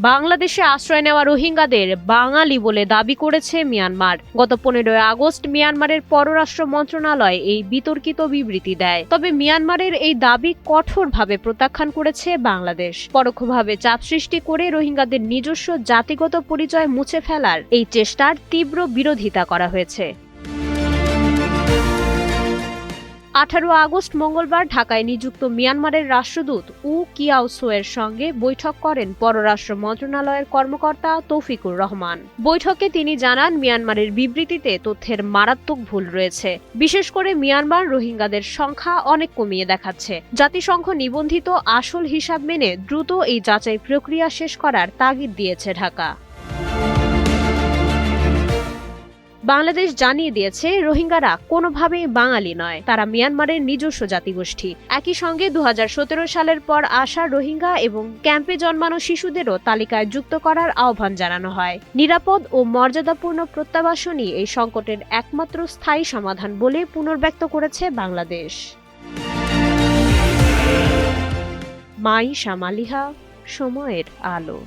বাংলাদেশে আশ্রয় নেওয়া রোহিঙ্গাদের বাঙালি বলে দাবি করেছে মিয়ানমার। গত 15 আগস্ট মিয়ানমারের পররাষ্ট্র মন্ত্রণালয় এই বিতর্কিত বিবৃতি দেয়। তবে মিয়ানমারের এই দাবি কঠোরভাবে প্রত্যাখ্যান করেছে বাংলাদেশ। পরোক্ষভাবে চাপ সৃষ্টি করে রোহিঙ্গাদের নিজস্ব জাতিগত পরিচয় মুছে ফেলার এই চেষ্টার তীব্র বিরোধিতা করা হয়েছে। 18 আগস্ট মঙ্গলবার ঢাকায় নিযুক্ত মিয়ানমারের রাষ্ট্রদূত উ কিয়াওসোয়ের সঙ্গে বৈঠক করেন পররাষ্ট্র মন্ত্রণালয়ের কর্মকর্তা তৌফিকুর রহমান। বৈঠকে তিনি জানান, মিয়ানমারের বিবৃতিতে তথ্যের মারাত্মক ভুল রয়েছে। বিশেষ করে মিয়ানমার রোহিঙ্গাদের সংখ্যা অনেক কমিয়ে দেখাচ্ছে। জাতিসংঘ নিবন্ধিত আসল হিসাব মেনে দ্রুত এই যাচাই প্রক্রিয়া শেষ করার তাগিদ দিয়েছে ঢাকা। বাংলাদেশ জানিয়ে দিয়েছে, রোহিঙ্গারা কোনোভাবেই বাঙালি নয়, তারা মিয়ানমারের নিজস্ব জাতিগোষ্ঠী। একই সঙ্গে 2017 সালের পর আসা রোহিঙ্গা এবং ক্যাম্পে জন্মানো শিশুদেরও তালিকায় যুক্ত করার আহ্বান জানানো হয়। নিরাপদ ও মর্যাদাপূর্ণ প্রত্যাবাসনই এই সংকটের একমাত্র স্থায়ী সমাধান বলে পুনর্ব্যক্ত করেছে বাংলাদেশ। মাইশা মালিহা, সময়ের আলো।